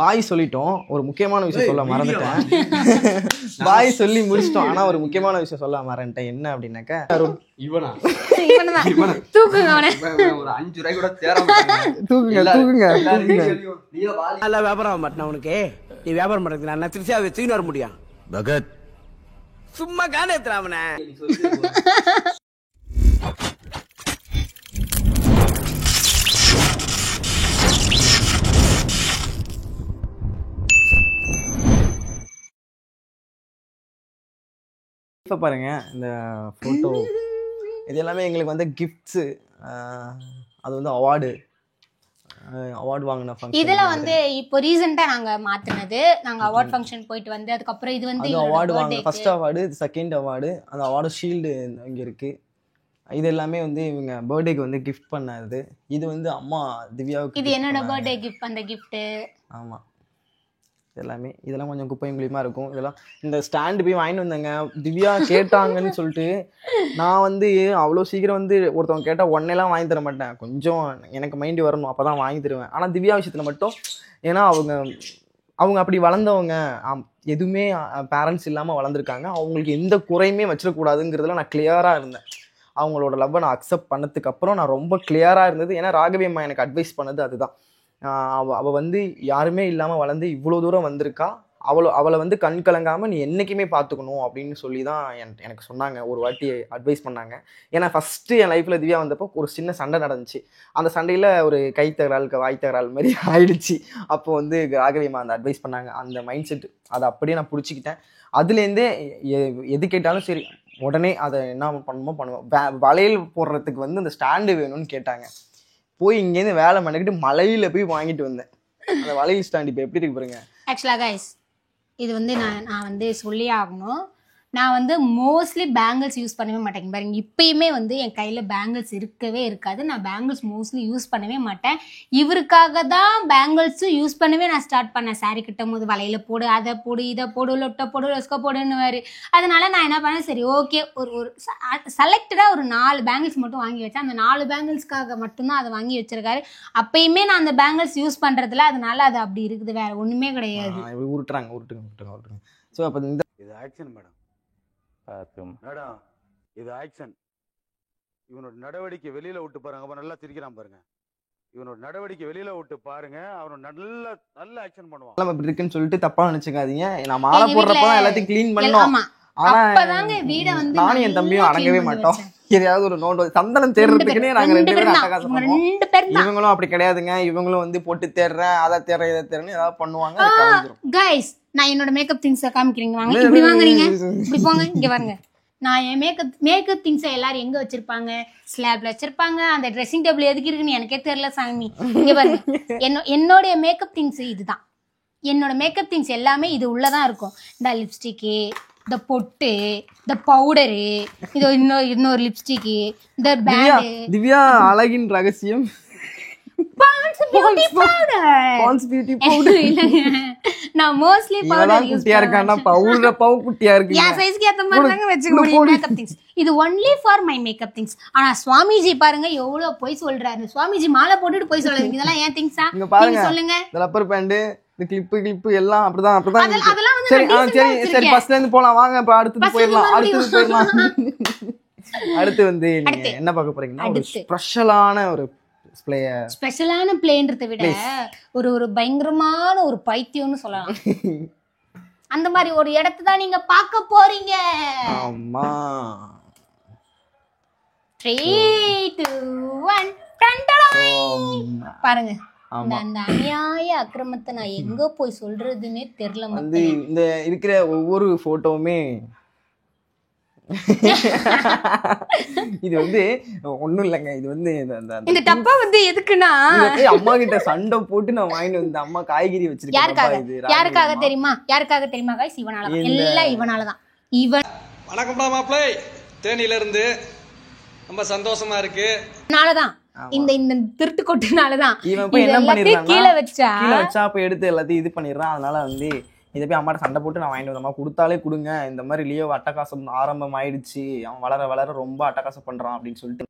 பாய் சொல்லிட்டோம், ஒரு முக்கியமான விஷயம் சொல்ல மறந்துட்டேன். பாய் சொல்லி முடிச்சிட்டோம், ஆனா ஒரு முக்கியமான விஷயம் சொல்ல மறந்துட்டேன். என்ன அப்படின்னாக்கா வியாபாரம் மாட்டேன் உனக்கு. நீ வியாபாரம் பண்றது நான் திருச்சியா வச்சுன்னு வர முடியும். பகத் சும்மா காண அவன பாருங்க. இந்த போட்டோ இது எல்லாமே எங்களுக்கு வந்து கிஃப்ட்ஸு, அது வந்து அவார்டு வாங்கின ஃபங்க்ஷன். இதுல வந்து இப்போ ரீசெண்டா நாங்க மாத்தினது, நாங்க அவார்ட் ஃபங்க்ஷன் போயிட்டு வந்து அதுக்கப்புறம் இது வந்து அவார்டு வாங்க, ஃபர்ஸ்ட் அவார்டு, செகண்ட் அவார்டு, அந்த அவார்டு ஷீல்டு இங்க இருக்கு. இது எல்லாமே வந்து இவங்க பர்த்டேக்கு வந்து கிஃப்ட் பண்ணது. இது வந்து அம்மா திவ்யாவுக்கு. இது என்னோட பர்த்டே கிஃப்ட், அந்த கிஃப்ட். ஆமா, எல்லாமே இதெல்லாம் கொஞ்சம் குப்பையும் குழியுமா இருக்கும். இதெல்லாம் இந்த ஸ்டாண்டு போய் வாங்கிட்டு வந்தேங்க, திவ்யா கேட்டாங்கன்னு சொல்லிட்டு. நான் வந்து அவ்வளோ சீக்கிரம் வந்து ஒருத்தவங்க கேட்டால் உடனேலாம் வாங்கி தர மாட்டேன், கொஞ்சம் எனக்கு மைண்டு வரணும், அப்போ தான் வாங்கி தருவேன். ஆனால் திவ்யா விஷயத்தில் மட்டும், ஏன்னா அவங்க அப்படி வளர்ந்தவங்க, எதுவுமே பேரண்ட்ஸ் இல்லாமல் வளர்ந்துருக்காங்க, அவங்களுக்கு எந்த குறையுமே வச்சிடக்கூடாதுங்கிறதுல நான் கிளியராக இருந்தேன். அவங்களோட லவ்வை நான் அக்செப்ட் பண்ணதுக்கு அப்புறம் நான் ரொம்ப கிளியராக இருந்தது. ஏன்னா ராகவி அம்மா எனக்கு அட்வைஸ் பண்ணது அதுதான். அவள் வந்து யாருமே இல்லாமல் வளர்ந்து இவ்வளோ தூரம் வந்திருக்கா, அவளை வந்து கண் கலங்காமல் நீ என்றைக்குமே பார்த்துக்கணும் அப்படின்னு சொல்லி தான் எனக்கு சொன்னாங்க. ஒரு வாட்டி அட்வைஸ் பண்ணாங்க. ஏன்னா ஃபஸ்ட்டு என் லைஃப்பில் திவ்யா வந்தப்போ ஒரு சின்ன சண்டை நடந்துச்சு. அந்த சண்டையில் ஒரு கை தகரால் வாய் தகரால் மாதிரி ஆயிடுச்சு. அப்போ வந்து ராகவி அம்மா அந்த அட்வைஸ் பண்ணாங்க. அந்த மைண்ட் செட் அதை அப்படியே நான் பிடிச்சிக்கிட்டேன். அதுலேருந்தே எது கேட்டாலும் சரி, உடனே அதை என்ன பண்ணணுமோ பண்ணுவோம். வளையல் போடுறதுக்கு வந்து அந்த ஸ்டாண்டு வேணும்னு கேட்டாங்க. போய் இங்கேருந்து வேலை பண்ணிக்கிட்டு மலையில போய் வாங்கிட்டு வந்தேன் அந்த வளையல் ஸ்டாண்ட். இப்போ எப்படி இருக்கு பாருங்க. ஆக்சுவலா கைஸ், இது வந்து நான் வந்து சொல்லி ஆகணும். நான் வந்து மோஸ்ட்லி பேங்கிள்ஸ் யூஸ் பண்ணவே மாட்டேங்க பாருங்க. இப்பயுமே வந்து என் கையில் பேங்கிள்ஸ் இருக்கவே இருக்காது. நான் பேங்கிள்ஸ் மோஸ்ட்லி யூஸ் பண்ணவே மாட்டேன். இவருக்காக தான் பேங்கிள்ஸும் யூஸ் பண்ணவே நான் ஸ்டார்ட் பண்ணேன். சாரி கட்டும் போது வலையில போடு, அதை போடு, இதை போடு, லொட்டை போடு, லொஸ்கோ போடுன்னு. அதனால நான் என்ன பண்ணேன், சரி ஓகே, ஒரு செலக்டடாக ஒரு 4 பேங்கிள்ஸ் மட்டும் வாங்கி வச்சேன். அந்த 4 பேங்கிள்ஸ்க்காக மட்டும்தான் அதை வாங்கி வச்சிருக்காரு. அப்பயுமே நான் அந்த பேங்கிள்ஸ் யூஸ் பண்ணுறதுல, அதனால அது அப்படி இருக்குது, வேற ஒன்றுமே கிடையாது. உருட்டுங்க. ஸோ அப்போ இந்த இது ஆக்ஷன் மேடம். மேடம் இது ஆக்ஷன். இவனோட நடவடிக்கை வெளியில விட்டு பாருங்க. அவன் நல்லா சிரிக்கிறான் பாருங்க. இவனோட நடவடிக்கை வெளியில விட்டு பாருங்க. அவன் நல்ல ஆக்ஷன் பண்ணுவான். நம்ம இப்படி இருக்குன்னு சொல்லிட்டு தப்பா நினைச்சுக்காதீங்க. நான் மாலை போடுறப்ப எல்லாத்தையும் கிளீன் பண்ணோம். ஆனா நானும் என் தம்பியும் அடங்கவே மாட்டோம். எதையாவது ஒரு நோண்டு சந்தனம் தேடுறதுக்குன்னே நாங்க 2 பேரும் அட்டகாசம் பண்ணுவோம். இவங்களும் அப்படி கிடையாதுங்க. இவங்களும் வந்து போட்டு தேடுறேன், அதை தேடுறேன், இதை தேடுறேன், ஏதாவது பண்ணுவாங்க. கைஸ், நான் என்னோட மேக்கப் திங்ஸை காமிக்கிறீங்க, வாங்க இப்படி வாங்க, நீங்க இப்படி போங்க, இங்க பாருங்க. நான் என் மேக்கப் திங்ஸை எல்லாரும் எங்க வச்சிருப்பாங்க? ஸ்லாப்ல வச்சிருப்பாங்க. அந்த ட்ரெஸ்ஸிங் டேபிள் எதுக்கு இருக்குன்னு எனக்கே தெரியல சாமி. இங்க பாருங்க, என்னோட மேக்கப் திங்ஸ் இதுதான். என்னோட மேக்கப் திங்ஸ் எல்லாமே இது உள்ளதான் இருக்கும். இந்த லிப்ஸ்டிக்கு, இந்த பொட்டு, இந்த பவுடரு, இது இன்னொரு லிப்ஸ்டிக்கு, இந்த பேண்ட். திவ்யா அழகின் ரகசியம் நான் மோஸ்ட்லி பவுடர் யூஸ் பண்ணேன். பவுடர் குட்டியா இருக்கு, என் சைஸ்க்கு ஏத்த மாதிரி தாங்க வெச்சுக்க முடியும் மேக்கப் திங்ஸ். இது only for my makeup things. ஆனா சுவாமிஜி பாருங்க எவ்வளவு போய் சொல்றாரு. சுவாமிஜி மாலை போட்டுட்டு போய் சொல்றாரு. இதெல்லாம் ஏன் திங்ஸா? நீங்க சொல்லுங்க. இந்த ரப்பர் பேண்ட், இந்த கிளிப்பு எல்லாம் அப்படிதான். சரி ஃபர்ஸ்ட்ல இருந்து போலாம் வாங்க. இப்ப அடுத்து போயிடலாம். அடுத்து வந்து நீங்க என்ன பார்க்க போறீங்கன்னா, ஒரு ஸ்பெஷலான பிளேன்றதை விட ஒரு பயங்கரமான ஒரு பைத்தியம்னு சொல்லலாம். அந்த மாதிரி ஒரு இடத்தை தான் நீங்க பார்க்க போறீங்க. ஆமா. 3, 2, 1 பாருங்க. அந்த அநியாய அக்கிரமத்தை நான் எங்க போய் சொல்றதுன்னே தெரியல. வந்து இந்த இருக்கிற ஒவ்வொரு போட்டோவுமே இது வந்து ஒண்ணும் இல்லைங்க. இது வந்து இந்த டப்பா வந்து எதுக்குன்னா, அம்மா கிட்ட சண்டை போட்டு நான் வாங்கிட்டு வந்தேன். அம்மா காய்கறி வச்சிருக்கேன். யாருக்காக தெரியுமா गाइस? இவனாலதான், எல்லாம் இவனாலதான். வணக்கம்டா மாப்ளை, தேனியில இருந்து ரொம்ப சந்தோஷமா இருக்கு. நாலதான் இந்த திருட்டு கொட்டுனாலதான் இவன் போய் என்ன பண்ணிடுறான், கீழே வச்சா அப்ப எடுத்து எல்லாத்தையும் இது பண்ணிடுறான். அதனால வந்து இதை போய் அம்மாட்ட சண்டை போட்டு நான் வாங்கிட்டு வந்தேன். கொடுத்தாலே கொடுங்க, இந்த மாதிரி லியோ அட்டகாசம் ஆரம்பம் ஆயிடுச்சு, அவன் வளர வளர ரொம்ப அட்டகாசம் பண்றான் அப்படின்னு சொல்லிட்டு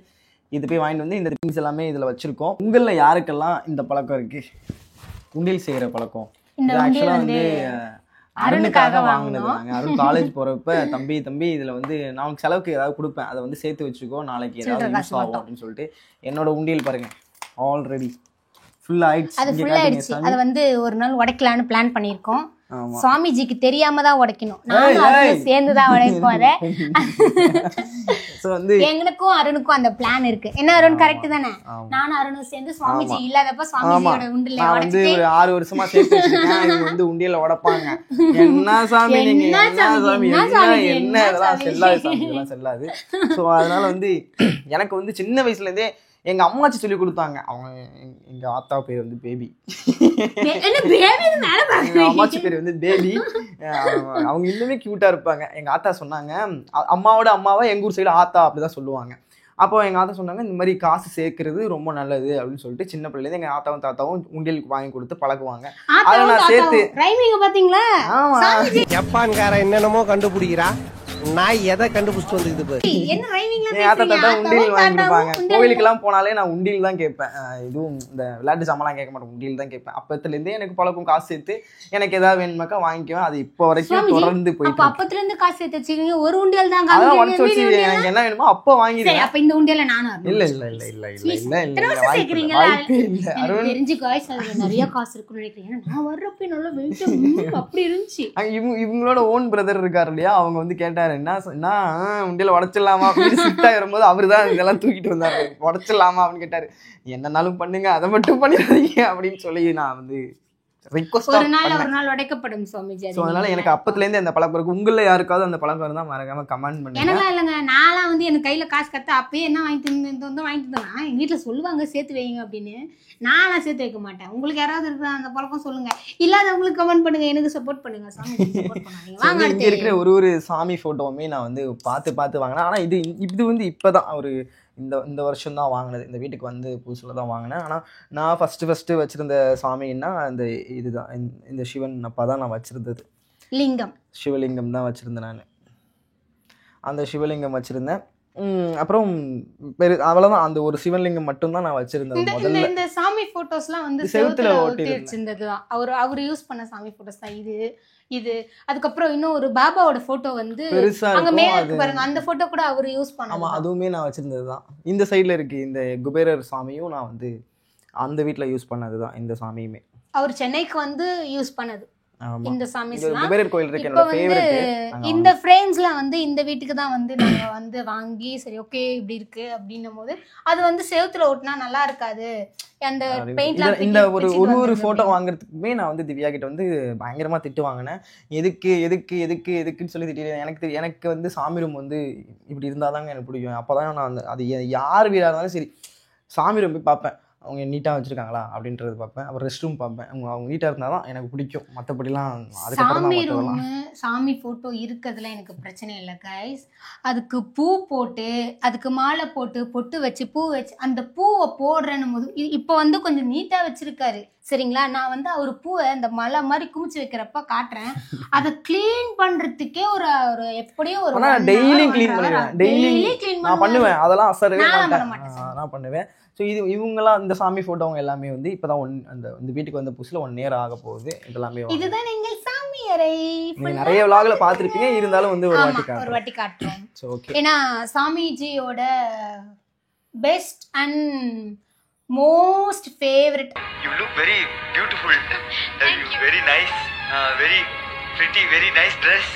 இது போய் வாங்கிட்டு வந்து இந்த திங்ஸ் எல்லாமே இதுல வச்சிருக்கோம். உங்களில் யாருக்கெல்லாம் இந்த பழக்கம் இருக்கு, உண்டியல் செய்யற பழக்கம்? இந்த உண்டியல் வந்து அருணுக்காக வாங்கினது. நாங்கள் அருண் காலேஜ் போறப்ப தம்பி இதுல வந்து நான் உனக்கு செலவுக்கு ஏதாவது கொடுப்பேன், அதை வந்து சேர்த்து வச்சுக்கோ, நாளைக்கு ஏதாவது யூஸ் ஆகும் அப்படின்னு சொல்லிட்டு என்னோட உண்டியல் பாருங்க ஆல்ரெடி ஃபுல் ஆயிடுச்சு. அது ஃபுல் ஆயிடுச்சு. அது வந்து ஒரு நாள் உடைக்கலான்னு பிளான் பண்ணியிருக்கோம். சுவாமிஜிக்கு தெரியாம தான் உடைக்கணும், நானும் சேர்ந்துதான் உடைப்போம். அதை எங்களுக்கும் அருணுக்கும் அந்த பிளான் இருக்கு. என்ன அருண் கரெக்ட் தானே? நானும் அருணும் சேர்ந்து சுவாமிஜி இல்லாதப்ப சுவாமிஜியோட உண்டியல வந்து ஒரு 6 வருஷமா சேர்த்து வச்சிருக்கேன். இவங்க வந்து உண்டியல உடைப்பாங்க. என்ன சாமி நீங்க, என்ன சாமி, என்ன இதெல்லாம் செல்லாது சாமி, இதெல்லாம் செல்லாது. ஸோ அதனால வந்து எனக்கு வந்து சின்ன வயசுல இருந்தே எங்க அம்மாச்சி சொல்லி கொடுத்தாங்க. அவங்க எங்க ஆத்தா பேர் வந்து பேபி, எங்க அம்மாச்சி பேர் வந்து பேபி. அவங்க இன்னுமே கியூட்டா இருப்பாங்க. எங்க ஆத்தா சொன்னாங்க, அம்மாவோட அம்மாவை எங்க ஊர் சைடு ஆத்தா அப்படிதான் சொல்லுவாங்க. அப்போ எங்க ஆத்தா சொன்னாங்க, இந்த மாதிரி காசு சேர்க்கறது ரொம்ப நல்லது அப்படின்னு சொல்லிட்டு சின்ன பிள்ளைல எங்க ஆத்தாவும் தாத்தாவும் உண்டியலுக்கு வாங்கி கொடுத்து பழகுவாங்க. அதை நான் சேர்த்து பாத்தீங்களா, ஜப்பான்கார என்னென்னமோ கண்டுபிடிக்கிறா, நான் எதை கண்டுபிடிச்சிட்டு வந்துக்குது. உண்டியல் வாங்கி கொடுப்பாங்க. கோவிலுக்கு எல்லாம் போனாலே நான் உண்டியல் தான் கேட்பேன். இதுவும் இந்த விளையாட்டு சாமான் கேட்க மாட்டேன், உண்டியல் தான் கேட்பேன். அப்பத்துல இருந்தே எனக்கு பழக்கம். காசு சேர்த்து எனக்கு ஏதாவது வேணுமாக்கா வாங்கிக்குவேன். அது இப்போ வரைக்கும் தொடர்ந்து போயிட்டு. அப்பத்துல இருந்து காசு சேர்த்து வச்சுக்கீங்க, ஒரு உண்டியல் தான். எனக்கு என்ன வேணுமோ அப்ப வாங்கிடுவேன். அப்ப இந்த உண்டியல நானும் இல்ல இல்ல இல்ல இல்ல இல்ல இல்ல நிறைய காசு இருக்குன்னு நினைக்கிறீங்க. நான் வர்றப்ப நல்லா வெயிட் அப்படி இருந்துச்சு. இவங்களோட ஓன் பிரதர் இருக்காரு இல்லையா, அவங்க வந்து கேட்டாரு, என்ன உண்டியல உடைச்சிடலாமா அப்படின்னு. சிட்டா வரும்போது அவருதான் இதெல்லாம் தூக்கிட்டு வந்தாரு. உடைச்சிடலாமா அப்படின்னு கேட்டாரு. என்னன்னாலும் பண்ணுங்க, அதை மட்டும் பண்ணிடாதீங்க அப்படின்னு சொல்லி நான் வந்து ஒரு நாள் உடைக்கப்படும் சுவாமிஜி. அதனால எனக்கு அப்பத்துல இருந்து அந்த பழக்கம் இருக்கு. உங்கள யாருக்காவது அந்த பழக்கம் இருந்தா மறக்காம கமெண்ட் பண்ணுங்க. எனக்கு இல்லைங்க, நான்லாம் வந்து எனக்கு கையில காசு கத்த அப்பயே என்ன வாங்கிட்டு இருந்தேன். எங்க வீட்டுல சொல்லுவாங்க சேர்த்து வைங்க அப்படின்னு. நான்லாம் சேர்த்து வைக்க மாட்டேன். உங்களுக்கு யாராவது இருக்கிற அந்த பழக்கம் சொல்லுங்க, இல்லாதவங்களுக்கு கமெண்ட் பண்ணுங்க, எனக்கு சப்போர்ட் பண்ணுங்க. சாமி சப்போர்ட் பண்ணாதீங்க. இங்க இருக்கிற ஒரு சாமி போட்டோவுமே நான் வந்து பார்த்து வாங்கினேன். ஆனா இது வந்து இப்பதான் ஒரு இந்த வருஷம் தான் வாங்கினது. இந்த வீட்டுக்கு வந்து புதுசுல தான் வாங்கினேன். ஆனால் நான் ஃபஸ்ட்டு வச்சுருந்த சாமின்னா அந்த இதுதான், இந்த சிவன் அப்பா தான் நான் வச்சுருந்தது. லிங்கம், சிவலிங்கம் தான் வச்சுருந்தேன் நான். அந்த சிவலிங்கம் வச்சுருந்தேன். அப்புறம் அவ்வளோதான், அந்த ஒரு சிவலிங்கம் மட்டும்தான் நான் வச்சுருந்தேன். முதல்ல இந்த சாமி ஃபோட்டோஸ்லாம் வந்து செவுத்துல ஒட்டி வச்சிருந்தது தான். அவர் யூஸ் பண்ண சாமி ஃபோட்டோஸ் தான் இது. அதுக்கப்புறம் இன்னும் ஒரு பாபாவோட போட்டோ வந்து அங்க மேல இருக்கு பாருங்க, அந்த போட்டோ கூட அவர் யூஸ் பண்ணாங்க. ஆமா, அதுவுமே நான் வச்சிருந்தது தான். இந்த சைடுல இருக்கு இந்த குபேரர் சாமியும் நான் வந்து அந்த வீட்ல யூஸ் பண்ணது தான். இந்த சாமியுமே அவர் சென்னைக்கு வந்து யூஸ் பண்ணது. இந்த சாமிஸ்லாம் குபேரர் கோயில் இருக்கு, என்னோட ஃபேவரட். இந்த ஃப்ரேம்ஸ்லாம் வந்து இந்த வீட்டுக்கு தான் வந்து நாங்க வந்து வாங்கி சரி ஓகே இப்படி இருக்கு அப்படின்னும் போது அது வந்து செவுத்துல ஓட்டினா நல்லா இருக்காது. அந்த பெயிண்ட்லாம் இந்த ஒரு போட்டோ வாங்குறதுக்குமே நான் வந்து திவ்யா கிட்ட வந்து பயங்கரமா திட்டு வாங்கினேன். எதுக்குன்னு சொல்லி திட்டு. எனக்கு வந்து சாமி ரூம் வந்து இப்படி இருந்தாதாங்க எனக்கு பிடிக்கும். அப்போதான் நான் அந்த அது யார் வீடாக இருந்தாலும் சரி சாமி ரூம் போய் பார்ப்பேன், அவங்க நீட்டாக வச்சுருக்காங்களா அப்படின்றது பார்ப்பேன். அப்புறம் ரெஸ்ட் ரூம் பார்ப்பேன், அவங்க நீட்டாக இருந்தால் தான் எனக்கு பிடிக்கும். மற்றபடிலாம் சாமி ரூம் சாமி ஃபோட்டோ இருக்கிறதுல எனக்கு பிரச்சனை இல்லை கைஸ். அதுக்கு பூ போட்டு அதுக்கு மாலை போட்டு பொட்டு வச்சு பூ வச்சு அந்த பூவை போடுறேன்னு போது இப்போ வந்து கொஞ்சம் நீட்டாக வச்சுருக்காரு சரிங்களா. நான் வந்து அவர் பூவை அந்த மலை மாதிரி குமிச்சு வைக்கிறப்ப காட்டுறேன். அதை கிளீன் பண்ணுறதுக்கே ஒரு எப்படியோ ஒரு டெய்லி கிளீன் பண்ணுவேன். அதெல்லாம் அசரவே நான் பண்ணுவேன். ஸோ இவங்கெல்லாம் இந்த சாமி ஃபோட்டோவங்க எல்லாமே வந்து இப்போதான் அந்த வீட்டுக்கு வந்த புதுசில் 1 year ஆக போகுது. இதெல்லாமே இதுதான் எங்கள் சாமி அறை. நீங்கள் நிறைய vlogல பார்த்துருப்பீங்க, இருந்தாலும் வந்து ஒரு வாட்டி காட்டுறோம். ஏன்னா சாமிஜியோட best and most favourite. You look very beautiful. You very nice, very pretty, very nice dress,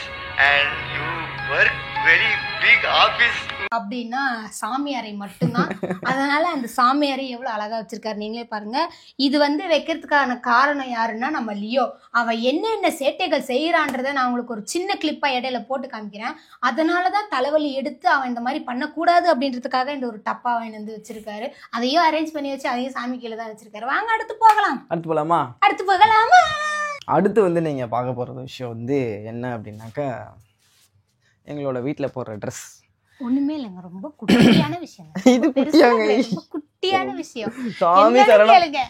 and you work very big office. அப்படின்னா சாமி அறை மட்டும்தான். அதனால அந்த சாமி அறை எவ்வளவு அழகா வச்சிருக்காரு நீங்களே பாருங்க. இது வந்து வைக்கிறதுக்கான காரணம் யாருன்னா நம்ம லியோ. அவ என்னென்ன சேட்டைகள் செய்யறான்றத நான் உங்களுக்கு ஒரு சின்ன கிளிப்பா இடையில போட்டு காமிக்கிறேன். அதனாலதான் தலைவலி எடுத்து அவன் இந்த மாதிரி பண்ணக்கூடாது அப்படின்றதுக்காக இந்த ஒரு டப்பா வாங்கி வந்து வச்சிருக்காரு. அதையும் அரேஞ்ச் பண்ணி வச்சு அதையும் சாமி கீழே தான் வச்சிருக்காரு. வாங்க அடுத்து போகலாமா? அடுத்து வந்து நீங்க பார்க்க போற விஷயம் வந்து என்ன அப்படின்னாக்கா எங்களோட வீட்டுல போடுற ட்ரெஸ். ஒண்ணுமே இல்லைங்க, ரொம்ப குட்டியான விஷயம். இது குட்டியாங்க, ரொம்ப குட்டியான விஷயம். சாமி கேளுங்க,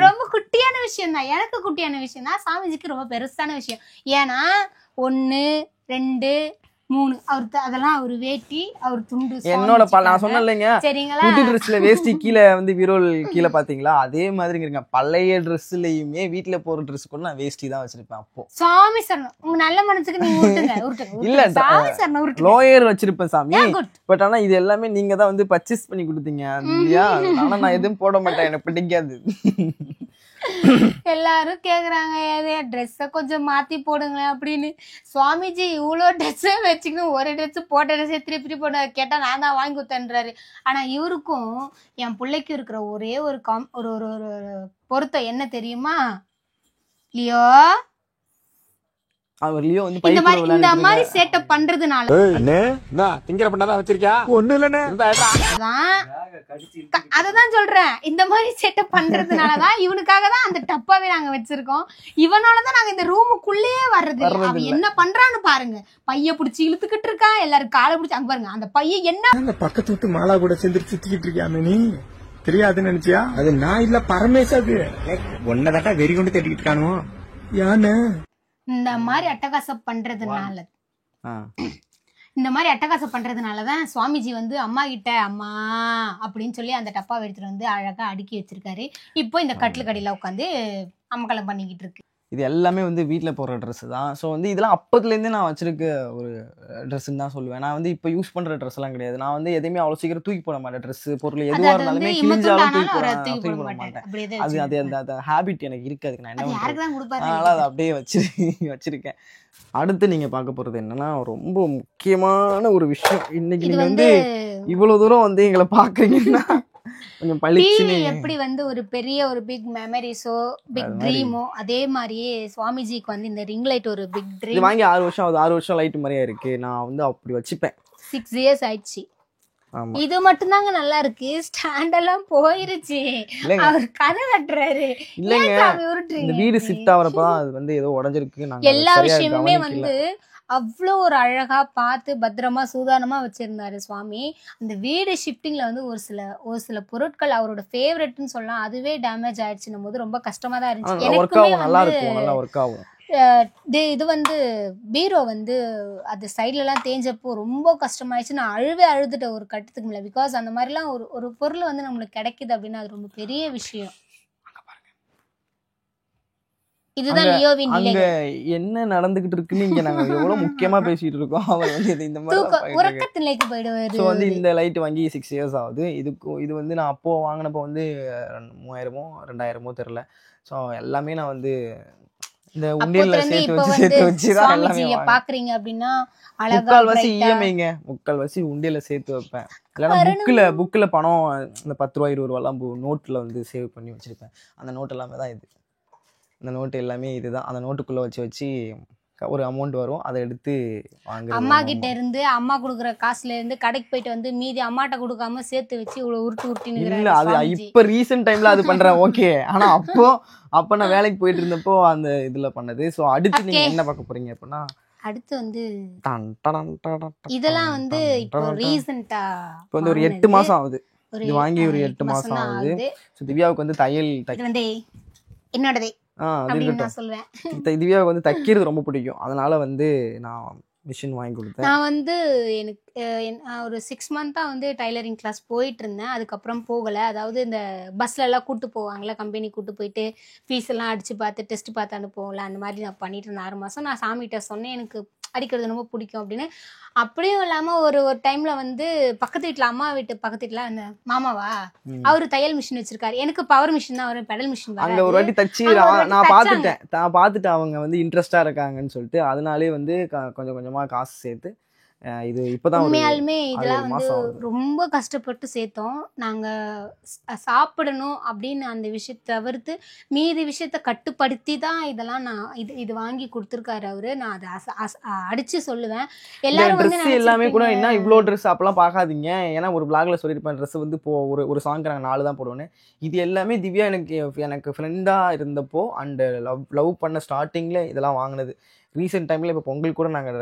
ரொம்ப குட்டியான விஷயம் தான். எனக்கு குட்டியான விஷயம் தான், சாமிஜிக்கு ரொம்ப பெருசான விஷயம். ஏன்னா 1 2 3 அதெல்லாம் அவர் வேட்டி அவர் துண்டு என்னோட நான் சொன்னேன் இல்லைங்க, சரிங்களா? புது ட்ரெஸ்ல வேஷ்டி கீழே வந்து விரோல் கீழே பாத்தீங்களா, அதே மாதிரிங்க. பழைய ட்ரெஸ்லயுமே வீட்டுல போற ட்ரெஸ் கூட நான் வேஷ்டி தான் வச்சிருப்பேன். அப்போ சாமி சரணம், உங்க நல்ல மனசுக்கு நீங்க உருட்டுங்க இல்ல, சாமி சரணம் உருட்டுங்க. லோயர் வச்சிருப்பேன் சாமி. good. பட் ஆனா இது எல்லாமே நீங்க தான் வந்து பர்ச்சேஸ் பண்ணி கொடுத்தீங்க இல்லையா? ஆனா நான் எதுவும் போட மாட்டேன், எனக்கு பிடிக்காது. எல்லாரும் கேக்குறாங்க ட்ரெஸ்ஸ கொஞ்சம் மாத்தி போடுங்களேன் அப்படின்னு. சுவாமிஜி இவ்வளோ ட்ரெஸ்ஸை வச்சுக்கணும், ஒரு ட்ரெஸ் போட்ட ட்ரெஸ்ஸை திருப்பி போட கேட்டா நான் தான் வாங்கி கொடுத்தேன்றாரு. ஆனா இவருக்கும் என் பிள்ளைக்கும் இருக்கிற ஒரே ஒரு ஒரு ஒரு பொருத்தம் என்ன தெரியுமா லியோ? அவர் லியோ வந்து இந்த மாதிரி செட்டப் பண்றதுனால திங்கிற பண்ணாதான் வச்சிருக்கியா? ஒண்ணு இல்லன்னு அததான் சொல்றேன். இந்த மாதிரி செட்டப் பண்றதுனாலதான் இவனுக்காக தான் அந்த டப்பாவே நாங்க வச்சிருக்கோம். இவனாலதான் நாங்க இந்த ரூமுக்குள்ளேயே வர்றது. அவன் என்ன பண்றான்னு பாருங்க. பைய புடிச்சு இழுத்துக்கிட்டு இருக்கான், எல்லாரும் காலை பிடிச்சி அங்க பாருங்க. அந்த பையன் என்ன பக்கத்து விட்டு மாலா கூட சேர்ந்து சுத்திக்கிட்டு இருக்கியாமே, நீ தெரியாதுன்னு நினைச்சியா? அது நான் இல்ல பரமேஷ், அது ஒன்னதாட்டா வெறி கொண்டு தேடிக்கிட்டு இருக்கானோ. யானு இந்த மாதிரி அட்டகாசம் பண்றதுனாலதான் சுவாமிஜி வந்து அம்மா கிட்ட அம்மா அப்படின்னு சொல்லி அந்த டப்பா எடுத்துட்டு வந்து அழகா அடுக்கி வச்சிருக்காரு. இப்போ இந்த கட்டில் கடையில உட்காந்து அமக்கலம் பண்ணிக்கிட்டு இருக்கு. இது எல்லாமே வந்து வீட்டில் போடுற ட்ரெஸ் தான். ஸோ வந்து இதெல்லாம் அப்பத்துலேருந்தே நான் வச்சிருக்க ஒரு ட்ரெஸ்ன்னு தான் சொல்லுவேன். நான் வந்து இப்போ யூஸ் பண்ணுற ட்ரெஸ் எல்லாம் கிடையாது. நான் வந்து எதையுமே அவ்வளோ சீக்கிரம் தூக்கி போட மாட்டேன். ட்ரெஸ் பொருள் எதுவாக இருந்தாலுமே கிழிஞ்சாலும் தூக்கி போட மாட்டேன். அது அந்த ஹேபிட் எனக்கு இருக்காது. நான் என்ன அதனால அதை அப்படியே வச்சிருக்கேன். அடுத்து நீங்க பார்க்க போறது என்னன்னா, ரொம்ப முக்கியமான ஒரு விஷயம். இன்னைக்கு நீங்க வந்து இவ்வளவு தூரம் வந்து எங்களை பாக்குறீங்கன்னா கொஞ்சம் பளிச்சுன்னு எப்படி வந்து ஒரு பெரிய ஒரு பிக் மெமரிஸோ பிக் ட்ரீமோ, அதே மாதிரியே சுவாமிஜிக்கு வந்து இந்த ரிங் லைட் ஒரு பிக் ட்ரீம். இது வாங்கி 6 வருஷம் ஆகுது. 6 வருஷம் லைட் மாதிரியா இருக்கு. நான் வந்து அப்படி வச்சுப்பேன். 6 years ஆயிடுச்சு. இது மட்டும் தாங்க நல்லா இருக்கு. ஸ்டாண்ட் எல்லாம் போயிருச்சு. அவர் கதை கட்டுறாரு. இல்லங்க, இந்த வீடு ஷிஃப்ட் ஆவறப்பதான் அது வந்து ஏதோ உடைஞ்சிருக்கு. நாங்க எல்லா விஷயமுமே வந்து அவ்வளோ ஒரு அழகா பார்த்து பத்திரமா சூதானமா வச்சிருந்தாரு சுவாமி. அந்த வீடு ஷிஃப்டிங்ல வந்து ஒரு சில பொருட்கள் அவரோட ஃபேவரட்னு சொல்லலாம், அதுவே டேமேஜ் ஆயிடுச்சுன்னும் போது ரொம்ப கஷ்டமா தான் இருந்துச்சு. எனக்குமே நல்லா இருக்கும், நல்லா ஒர்க் ஆகும். இது வந்து பீரோ வந்து அது சைட்லலாம் தேஞ்சப்போ ரொம்ப கஷ்டமாயிடுச்சு. நான் அழுதுட்டேன் ஒரு கட்டத்துக்கு மேலே. பிகாஸ் அந்த மாதிரிலாம் ஒரு பொருள் வந்து நம்மளுக்கு கிடைக்குது அப்படின்னா அது ரொம்ப பெரிய விஷயம். இதுதான் லியோவின் அங்க என்ன நடந்துகிட்டு இருக்குன்னு இங்க நாங்க எவ்வளவு முக்கியமா பேசிட்டு இருக்கோம். அவர் வந்து இந்த மாதிரி உறக்கத்திலேக்கு போயிடுவாரு. ஸோ வந்து இந்த லைட் வாங்கி 6 years ஆகுது. இது வந்து நான் அப்போ வாங்கினப்போ வந்து 3000மோ 2000மோ தெரியல. ஸோ எல்லாமே நான் வந்து இந்த உண்டியல்ல சேர்த்து வச்சுதான் எல்லாமே பாக்குறீங்க அப்படின்னா முக்கால்வாசி இஎம்ஐங்க, முக்கால்வாசி உண்டியல்ல சேர்த்து வைப்பேன். இல்லைன்னா புக்ல பணம் இந்த 10 ரூபா 20 ரூபாலாம் நோட்ல வந்து சேவ் பண்ணி வச்சிருப்பேன். அந்த நோட் எல்லாமே தான் இது. இந்த நோட்டு எல்லாமே இதுதான். அந்த நோட்டுக்குள்ள வச்சு ஒரு அமௌண்ட் வரும், அதை எடுத்து வாங்குறது. அம்மா கிட்ட இருந்து அம்மா கொடுக்குற காசுல இருந்து கடைக்கு போயிட்டு வந்து மீதி அம்மாட்ட கொடுக்காம சேர்த்து வச்சு இவ்வளவு உருட்டி இல்ல, அது இப்ப ரீசெண்ட் டைம்ல அது பண்றேன் ஓகே. ஆனா அப்ப நான் வேலைக்கு போயிட்டு இருந்தப்போ அந்த இதுல பண்ணது. சோ அடுத்து நீங்க என்ன பார்க்க போறீங்க அப்படின்னா, அடுத்து வந்து இதெல்லாம் வந்து இப்போ ரீசெண்டா இப்போ வந்து ஒரு 8 மாசம் ஆகுது. இது வாங்கி ஒரு 8 மாசம் ஆகுது. ஸோ திவ்யாவுக்கு வந்து தையல் என்னோடதே அப்படின்னு நான் சொல்லுவேன். திவ்யாவுக்கு வந்து தைக்கிறது ரொம்ப பிடிக்கும். அதனால வந்து நான் மிஷின் வாங்கி கொடுத்தேன். நான் வந்து எனக்கு ஒரு 6 month வந்து டைலரிங் கிளாஸ் போயிட்டு இருந்தேன். அதுக்கப்புறம் போகலை. அதாவது இந்த பஸ்ல எல்லாம் கூட்டு போவாங்கல்ல, கம்பெனி கூட்டு போயிட்டு ஃபீஸ் எல்லாம் அடிச்சு பார்த்து டெஸ்ட் பார்த்து அனுப்புவோம்ல, அந்த மாதிரி நான் பண்ணிட்டு இருந்தேன் 6 மாசம். நான் சாமிகிட்ட சொன்னேன் எனக்கு அடிக்கிறது ரொம்ப பிடிக்கும் அப்படின்னு. அப்படியும் இல்லாமல் ஒரு டைம்ல வந்து பக்கத்து வீட்டில் அம்மா வீட்டு பக்கத்து வீட்டில் அந்த மாமாவா அவரு தையல் மிஷின் வச்சிருக்காரு. எனக்கு பவர் மிஷின் தான் வரும், பெடல் மிஷின். அங்கே ஒரு வாட்டி தச்சு நான் பார்த்துட்டு அவங்க வந்து இன்ட்ரெஸ்டா இருக்காங்கன்னு சொல்லிட்டு அதனாலே வந்து கொஞ்சம் கொஞ்சமா காசு சேர்த்து இது இப்பதான் உண்மையாலுமே இதெல்லாம் வந்து ரொம்ப கஷ்டப்பட்டு சேர்த்தோம். நாங்க சாப்பிடணும் அப்படின்னு அந்த விஷயத்தை தவிர்த்து மீதி விஷயத்த கட்டுப்படுத்தி தான் இதெல்லாம் நான் இது வாங்கி கொடுத்துருக்காரு அவரு. நான் அதை அடிச்சு சொல்லுவேன். எல்லாரும் வந்து எல்லாமே கூட என்ன இவ்வளோ ட்ரெஸ் அப்பெல்லாம் பார்க்காதீங்க. ஏன்னா ஒரு பிளாக்ல சொல்லியிருப்பேன் ட்ரெஸ் வந்து ஒரு சாங்க்கு நாங்கள் 4 தான் போடுவேன்னு. இது எல்லாமே திவ்யா எனக்கு ஃப்ரெண்டா இருந்தப்போ அண்ட் லவ் பண்ண ஸ்டார்டிங்ல இதெல்லாம் வாங்கினது. ரீசெண்ட் டைமில் இப்போ பொங்கல் கூட நாங்கள்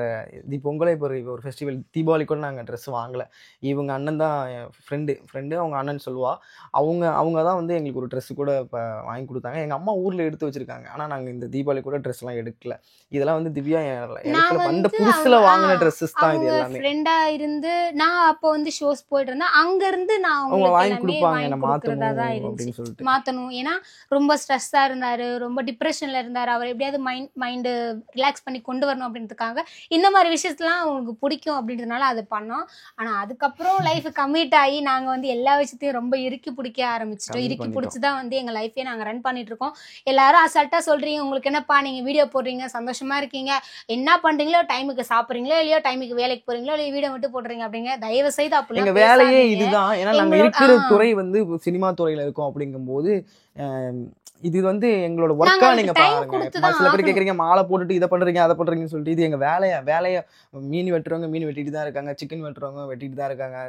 பொங்கலே இப்போ ஒரு ஃபெஸ்டிவல் தீபாவளி கூட நாங்கள் ட்ரெஸ் வாங்கலை. இவங்க அண்ணன் தான் என் ஃப்ரெண்டு அவங்க அண்ணன் சொல்லுவா. அவங்க தான் வந்து எங்களுக்கு ஒரு ட்ரெஸ்ஸு கூட இப்போ வாங்கி கொடுத்தாங்க. எங்கள் அம்மா ஊரில் எடுத்து வச்சுருக்காங்க. ஆனால் நாங்கள் இந்த தீபாவளி கூட ட்ரெஸ்லாம் எடுக்கல. இதெல்லாம் வந்து திவ்யா எனக்கு வந்த புதுசில் வாங்கின ட்ரெஸ்ஸஸ் தான் இது எல்லாமே. ஃப்ரெண்டாக இருந்து நான் அப்போ வந்து ஷோஸ் போயிட்டு இருந்தேன். அங்கேருந்து நான் அவங்க வாங்கி எல்லாமே கொடுப்பாங்க என்ன கொடுக்குறதா தான் மாற்றணும் அப்படின்னு இருந்துச்சு. சொல்லிட்டு. மாற்றணும். ஏன்னா ரொம்ப ஸ்ட்ரெஸ்ஸாக இருந்தார், ரொம்ப டிப்ரெஷனில் இருந்தார். அவர் எப்படியாவது மைண்டு ரிலாக்ஸ் பண்ணி கொண்டு வரணும் அப்படின்றதுக்காக இந்த மாதிரி விஷயத்துலாம் அவங்களுக்கு பிடிக்கும் அப்படின்றதுனால அதை பண்ணோம். ஆனால் அதுக்கப்புறம் லைஃப் கமிட் ஆகி நாங்கள் வந்து எல்லா விஷயத்தையும் ரொம்ப இறுக்கி பிடிக்க ஆரம்பிச்சிட்டோம். இறுக்கி பிடிச்சி தான் வந்து எங்கள் லைஃபே நாங்கள் ரன் பண்ணிட்டு இருக்கோம். எல்லாரும் அசால்ட்டாக சொல்கிறீங்க, உங்களுக்கு என்னப்பா நீங்கள் வீடியோ போடுறீங்க, சந்தோஷமா இருக்கீங்க, என்ன பண்ணுறீங்களோ, டைமுக்கு சாப்பிட்றீங்களோ இல்லையோ, டைமுக்கு வேலைக்கு போகிறீங்களோ இல்லை வீடியோ மட்டும் போடுறீங்க அப்படிங்க. தயவு செய்து அப்படி எங்கள் வேலையே இதுதான். ஏன்னா நாங்கள் இருக்கிற துறை வந்து சினிமா துறையில் இருக்கோம். அப்படிங்கும்போது இது வந்து எங்களோட ஒர்க்கா நீங்க பாருங்க. சில பேர் கேக்குறீங்க மாலை போட்டுட்டு இதை பண்றீங்க அதை பண்றீங்கன்னு சொல்லிட்டு. இது எங்க வேலைய மீன் வெட்டுறவங்க மீன் வெட்டிட்டு தான் இருக்காங்க, சிக்கன் வெட்டுறவங்க வெட்டிட்டு தான் இருக்காங்க,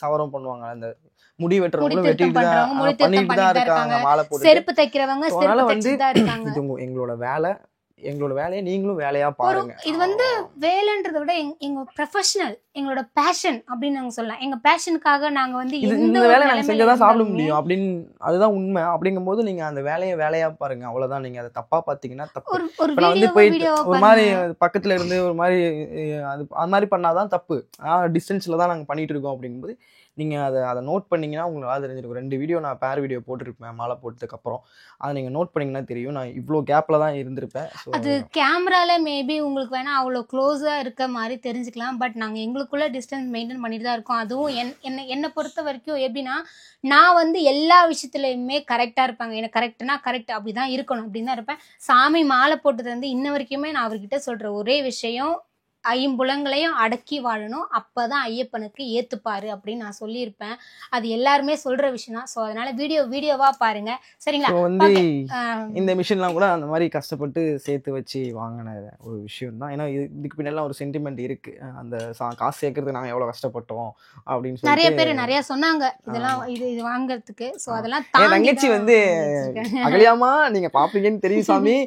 சவரம் பண்ணுவாங்க, அந்த முடி வெட்டுறவங்க வெட்டிட்டு தான் பண்ணிட்டு தான் இருக்காங்க, மாலை போட்டு செருப்பு தைக்கிறவங்க. அதனால வந்து இது எங்களோட வேலையை நீங்களும் வேலையா பாருங்க. இது வந்து வேலைன்றதை விட எங்க ப்ரொஃபஷனல், எங்களோட பேஷன் அப்படின்னு நாங்க சொல்லலாம். எங்க பேஷனுக்காக நாங்க வந்து இந்த வேலை நாங்க செஞ்சாதான் சாப்பிட முடியும் அப்படின்னு, அதுதான் உண்மை. அப்படிங்கும்போது நீங்க அந்த வேலையா பாருங்க, அவ்வளவுதான். நீங்க அதை தப்பா பாத்தீங்கன்னா தப்பு. நான் வந்து போயிட்டு ஒரு மாதிரி பக்கத்துல இருந்து ஒரு மாதிரி அது மாதிரி பண்ணாதான் தப்பு. டிஸ்டன்ஸ்ல தான் நாங்க பண்ணிட்டு இருக்கோம். அப்படிங்கும்போது நீங்க அதை நோட் பண்ணீங்கன்னா உங்களுக்கு தெரிஞ்சிருக்கும். 2 வீடியோ நான் பேர் வீடியோ போட்டிருப்பேன் மாலை போட்டதுக்கு அப்புறம். அதை நீங்க நோட் பண்ணீங்கன்னா தெரியும். நான் இவ்வளோ கேப்ல தான் இருந்திருப்பேன். அது கேமரால மேபி உங்களுக்கு வேணா அவ்வளோ க்ளோஸா இருக்க மாதிரி தெரிஞ்சுக்கலாம். பட் நாங்கள் எங்களுக்குள்ள டிஸ்டன்ஸ் மெயின்டைன் பண்ணிட்டு தான் இருக்கோம். அதுவும் என்னை பொறுத்த வரைக்கும் எப்படின்னா, நான் வந்து எல்லா விஷயத்துலையுமே கரெக்டாக இருப்பாங்க. எனக்கு கரெக்ட்னா கரெக்ட் அப்படி தான் இருக்கணும் அப்படின்னு தான் இருப்பேன். சாமி மாலை போட்டது வந்து இன்ன வரைக்குமே நான் அவர்கிட்ட சொல்கிற ஒரே விஷயம், ஐம்புலங்களையும் அடக்கி வாழணும், அப்பதான் ஐயப்பனுக்கு ஏத்துப்பாரு அப்படின்னு நான் சொல்லியிருப்பேன். அது எல்லாருமே சொல்ற விஷயம் தான். ஸோ அதனால வீடியோவா பாருங்க, சரிங்களா? வந்து இந்த மிஷின்லாம் கூட அந்த மாதிரி கஷ்டப்பட்டு சேர்த்து வச்சு வாங்கின ஒரு விஷயம் தான். ஏன்னா இதுக்கு பின்னெல்லாம் ஒரு சென்டிமெண்ட் இருக்கு. அந்த காசு சேர்க்கறதுக்கு நாங்கள் எவ்வளோ கஷ்டப்பட்டோம் அப்படின்னு சொல்லி நிறைய பேர் நிறைய சொன்னாங்க இதெல்லாம் இது வாங்கறதுக்கு. ஸோ அதெல்லாம் என் தங்கச்சி வந்து அகலியாமா நீங்க பாப்பீங்கன்னு தெரியும் சாமி.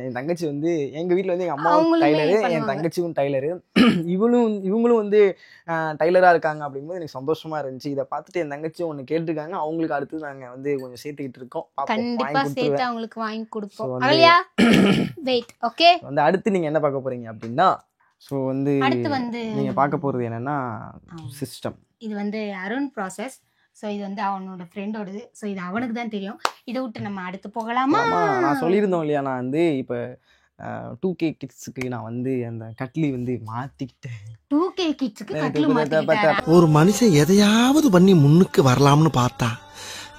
என் தங்கச்சி வந்து எங்க வீட்டுல வந்து எங்க அம்மாவும் டைலரு, என் தங்கச்சியும் டைலரு, இவங்களும் வந்து டைலரா இருக்காங்க. அப்படிங்கும்போது எனக்கு சந்தோஷமா இருந்துச்சு. இதை பார்த்துட்டு என் தங்கச்சியும் ஒண்ணு கேட்டிருக்காங்க. அவங்களுக்கு அடுத்து நாங்க வந்து கொஞ்சம் சேர்த்துக்கிட்டு இருக்கோம். கண்டிப்பா சேர்த்து அவங்களுக்கு வாங்கி கொடுப்போம். அகலியா வெயிட். ஓகே, வந்து அடுத்து நீங்க என்ன பார்க்க போறீங்க அப்படின்னா, ஸோ வந்து அடுத்து வந்து நீங்க பார்க்க போறது என்னன்னா சிஸ்டம். இது வந்து அருண் ப்ராசஸ். ஸோ இது வந்து அவனோட ஃப்ரெண்டோடது. ஸோ இது அவனுக்கு தான் தெரியும். இதை விட்டு நம்ம அடுத்து போகலாமா? நான் சொல்லியிருந்தோம் இல்லையா, நான் வந்து இப்போ 2K கிட்ஸுக்கு நான் வந்து அந்த கட்லி வந்து மாத்திக்கிட்டேன். 2K கிட்ஸுக்கு கட்லி மாத்திக்கிட்டேன். ஒரு மனுஷன் எதையாவது பண்ணி முன்னுக்கு வரலாம்னு பார்த்தா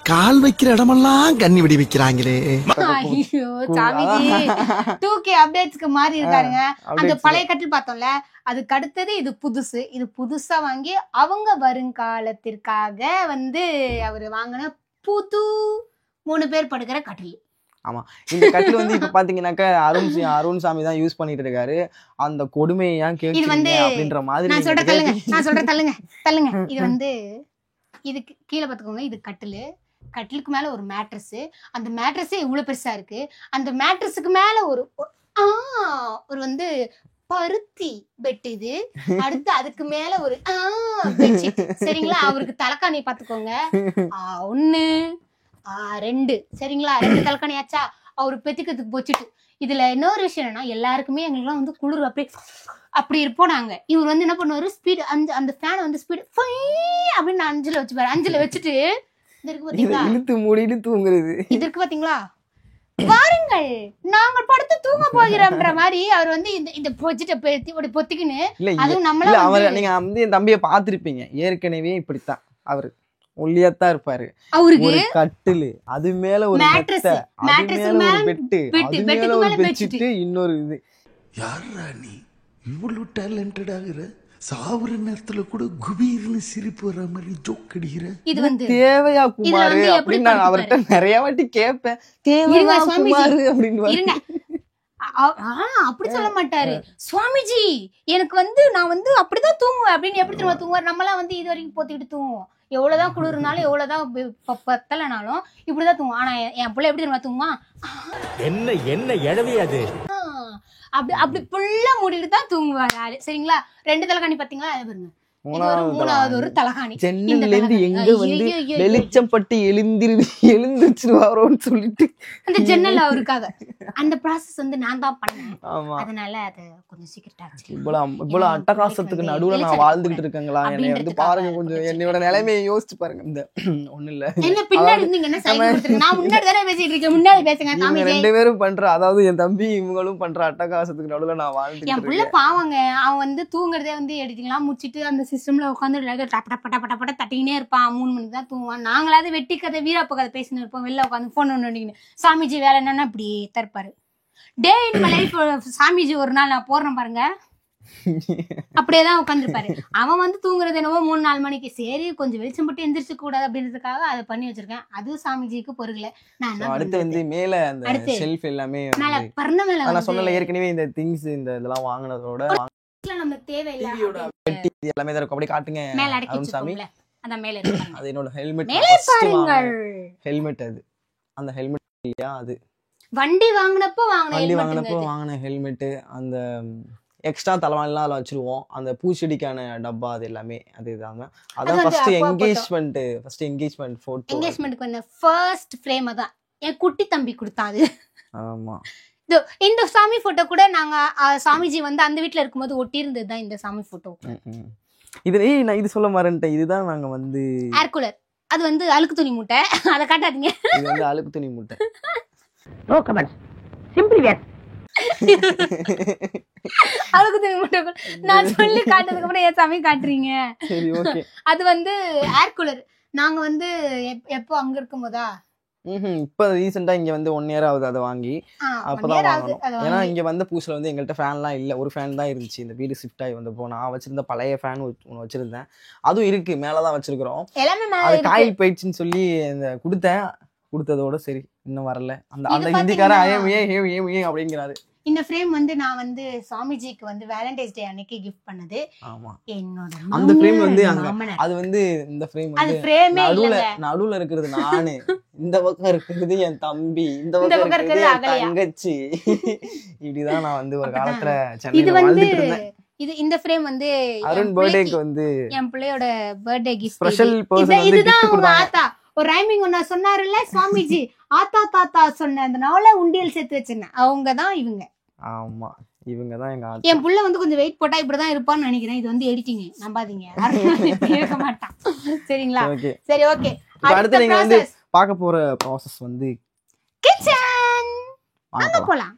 கால் வைக்கிற இடமெல்லாம் கண்ணி வெடி வைக்கிறாங்களே. ஐயோ சாமிஜி, 2K அப்டேட்ஸ்க்கு மாறி இருக்காருங்க. அந்த பழைய கட்டில் பார்த்தோம்ல, அதுக்கு அடுத்தது இது புதுசா வாங்கி அவங்க வருங்காலத்திற்காக வந்து அவரு வாங்கின புது 3 பேர் படுக்கிற கட்டில். ஆமா, இந்த கட்டில் வந்து இப்ப பாத்தீங்கன்னாக்கா அருண் சாமி தான் யூஸ் பண்ணிட்டு இருக்காரு. அந்த கொடுமையை ஏன் கேக்குறீங்க அப்படின்ற மாதிரி நான் சொல்றேன் தள்ளுங்க. இது வந்து இதுக்கு கீழே பாத்துக்கோங்க. இது கட்டிலுக்கு மேல ஒரு மேட்ரஸ். அந்த மேட்ரஸே இவ்வளவு பெருசா இருக்கு. அந்த மேட்ரஸுக்கு மேல ஒரு வந்து பருத்தி பெட். இது அடுத்து அதுக்கு மேல ஒரு பெட்ஷீட். சரிங்களா? அவருக்கு தலைக்காணி பாத்துக்கோங்க. 1 2 சரிங்களா? 2 தலைக்காணியாச்சா? அவரு பெத்திக்கிறதுக்கு போச்சுட்டு. இதுல இன்னொரு விஷயம் என்னன்னா, எல்லாருக்குமே எங்களுக்குலாம் வந்து குளிர் அப்படி இருப்போம் நாங்க. இவர் வந்து என்ன பண்ணுவாரு, ஸ்பீடு அந்த ஃபேனை வந்து ஸ்பீடு அப்படின்னு 5ல வச்சுப்பாரு. 5ல வச்சுட்டு இதற்கு பாத்தீங்களா, இழுத்து மூடிட்டு தூங்குறது. இதற்கு பாத்தீங்களா, பாருங்கள் நாங்கள் படுத்து தூங்க போகிறோம்ன்ற மாதிரி அவர் வந்து இந்த பொத்திக்கின்னு. அதுவும் நம்மள நீங்க வந்து என் தம்பியை பாத்திருப்பீங்க. ஏற்கனவே இப்படித்தான் அவரு ஒல்லியாத்தான் இருப்பாரு. அவருக்கு ஒரு கட்டிலு, அது மேல ஒரு மேட்ரஸ், அது மேல ஒரு பெட்டு, அது மேல ஒரு பெட்ஷீட், இன்னொரு இது. யாரா நீ இவ்வளவு டேலண்டட் ஆகுற? சாவுற நேரத்துல கூட குபீர்னு சிரிப்பு வர மாதிரி ஜோக் அடிக்கிற. இது வந்து தேவையா குமாரு அப்படின்னு நான் அவர்கிட்ட நிறைய வாட்டி கேட்பேன். தேவையா குமாரு அப்படின்னு அப்படி சொல்ல மாட்டாரு. சுவாமிஜி எனக்கு வந்து நான் வந்து அப்படிதான் தூங்குவேன் அப்படின்னு. எப்படி தெரியுமா தூங்குவார்? நம்மளாம் வந்து இது வரைக்கும் போத்திக்கிட்டு தூங்குவோம். எவ்வளவுதான் குளிர்னாலும் எவ்வளவுதான் பத்தலனாலும் இப்படிதான் தூங்குவோம். ஆனா என் பிள்ளை எப்படி தெரியுமா தூங்குவான்? என்ன எழவியாது அப்படி அப்படி ஃபுல்லா மூடிட்டு தான் தூங்குவாரு ஆளு. சரிங்களா? 2 தலைகாணி பாத்தீங்களா? அது பாருங்க. இது ஒரு மூணாவது ஒரு தலகாணி. ஜன்னல்ல இருந்து எங்க வந்து வெளிச்சம் பட்டு எழுந்திருச்சுவாரோன்னு சொல்லிட்டு அந்த ஜன்னல் அவருக்காக அந்த ப்ராசஸ் வந்து நான் தான் பண்ணேன். ஆமா. அதனால அது கொஞ்சம் சீக்கிரட்டா ஆச்சு. இவ்வளவு அட்டகாசத்துக்கு நடுவுல நான் வாழ்ந்துகிட்டு இருக்கேங்களா? என்னை வந்து பாருங்க, கொஞ்சம் என்னோட நிலைமையை யோசிச்சு பாருங்க. இந்த ஒண்ணு இல்ல, என்ன பின்னாடி இருந்தீங்கன்னா சைக்கிள் கொடுத்துருங்க. நான் முன்னாடி தானே பேசிட்டு இருக்கேன், முன்னாடி பேசுங்க. இவங்க 2 பேரும் பண்ற, அதாவது என் தம்பி இவங்களும் பண்ற அட்டகாசத்துக்கு நடுவுல நான் வாழ்ந்துட்டு என் புள்ள பாவங்க. அவன் வந்து தூங்குறதே வந்து எடுத்தீங்களா முடிச்சிட்டு அந்த சிஸ்டம்ல உட்காந்து பட்ட தட்டிக்கினே இருப்பான். 3 மணிக்கு தான் தூங்குவான். நாங்களாவது வெட்டி கதை வீராப்ப கதை பேசின்னு இருப்போம். வெளில உட்காந்து போன் ஒண்ணு சாமிஜி வேலை என்னன்னா இப்படி தருப்பாரு. டே இன் மை லைஃப் சாமிஜி ஒரு நாள் நான் போடுறேன் பாருங்க, அப்படியேதான் உட்காந்துருப்பாரு. அவன் வந்து தூங்குறது என்னவோ 3-4 மணிக்கு. சரி கொஞ்சம் வெளிச்சம் போட்டு எந்திரிச்சு கூடாது அப்படின்றதுக்காக அதை பண்ணி வச்சிருக்கேன். அது சாமிஜிக்கு பொருகல. நான் அடுத்து வந்து மேல அந்த ஷெல்ஃப் எல்லாமே மேல பர்ண மேல நான் சொன்னல ஏற்கனவே இந்த திங்ஸ் இந்த இதெல்லாம் வாங்குனதோட நமக்கு தேவையில்லை எல்லாமே தான் இருக்கும். அப்படியே காட்டுங்க மேல அடக்கி வச்சிருக்கோம்ல, அதான் மேல இருக்கு. அது என்னோட ஹெல்மெட். மேலே பாருங்கள் ஹெல்மெட். அது அந்த ஹெல்மெட் இல்லையா, அது வண்டி வாங்குனப்போ வாங்கின ஹெல்மெட். அந்த எக்ஸ்ட்ரா தலைவாணிலாம் அதில் வச்சிருவோம். அந்த பூச்செடிக்கான டப்பா அது எல்லாமே அது இதாங்க. அதான் ஃபர்ஸ்ட் என்கேஜ்மெண்ட் போட்டோ. என்கேஜ்மென்ட்க்கு வந்த ஃபர்ஸ்ட் ஃப்ரேம் அதான் என் குட்டி தம்பி கொடுத்தாது. ஆமா. இந்த சாமி போட்டோ கூட நாங்க சாமிஜி வந்து அந்த வீட்டுல இருக்கும்போது ஒட்டி இருந்தது தான் இந்த சாமி போட்டோ. நான் இது சொல்ல மறந்துட்டேன். இதுதான் நாங்க வந்து ஏர் கூலர். அது வந்து அழுக்கு துணி மூட்டை. அதை காட்டாதீங்க. இது வந்து அழுக்கு துணி மூட்டை. நோ கமெண்ட்ஸ், சிம்பிளி வேர். அழுக்கு துணி மூட்டை நான் சொல்லி காட்டுறதுக்கு அப்புறம் ஏன் சாமி காட்டுறீங்க? சரி ஓகே. அது வந்து ஏர் கூலர். நாங்க வந்து எப்போ அங்க இருக்கும் போதா இப்ப ரீசெண்டா இங்க வந்து 1 year ஆகுது அதை வாங்கி. அப்பதான் வாங்கணும். ஏன்னா இங்க வந்த புதுசுல வந்து எங்கள்கிட்ட ஃபேன்லாம் இல்ல, ஒரு ஃபேன் தான் இருந்துச்சு. இந்த வீடு ஷிஃப்ட் ஆகி வந்தப்போ நான் வச்சிருந்த பழைய ஃபேன் ஒன்று வச்சிருந்தேன். அதுவும் இருக்கு, மேலதான் வச்சிருக்கிறோம். அது காயில் போயிடுச்சுன்னு சொல்லி இந்த கொடுத்ததோட சரி இன்னும் வரல. அந்த ஹிந்திக்காரன் அப்படிங்கிறாரு. இந்த ஃப்ரேம் வந்து நான் வந்து சாமிஜிக்கு வந்து வேலண்டைன்ஸ் டே அன்னைக்கு கிஃப்ட் பண்ணது. ஆமா. என்னோட அந்த ஃப்ரேம் வந்து அது வந்து இந்த ஃப்ரேம் அது வந்து ஃப்ரேமே இல்லங்க. நடுவுல இருக்கிறது நானு, இந்த பக்கம் இருக்கிறது என் தம்பி, இந்த பக்கம் இருக்கிறது என் தங்கச்சி. இப்படிதான் நான் வந்து ஒரு காலத்துல சென்னையில வாழ்ந்துட்டு இருந்தேன். இந்த ஃப்ரேம் வந்து அருண் பர்த்டேக்கு வந்து என் பிள்ளையோட பர்த்டே கிஃப்ட். ஸ்பெஷல் பர்சன் வந்து கிஃப்ட் கொடுத்தாங்க. ஆத்தா ஒரு ரைமிங் ஒண்ணா சொன்னாருல்ல சுவாமிஜி, ஆத்தா தாத்தா சொன்னதுனால உண்டியல் சேர்த்து வச்சிருந்தேன். அவங்க தான் இவங்க. ஆமா, இவங்க தான் எங்க ஆத்தா. என் புள்ள வந்து கொஞ்சம் வெயிட் போட்டா இப்படிதான் இருப்பான்னு நினைக்கிறேன். இது வந்து எடிட்டிங், நம்பாதீங்க. கேட்க மாட்டான். சரிங்களா? சரி ஓகே. அடுத்து நீங்க வந்து பார்க்க போற ப்ராசஸ் வந்து கிச்சன். வாங்க போலாம்.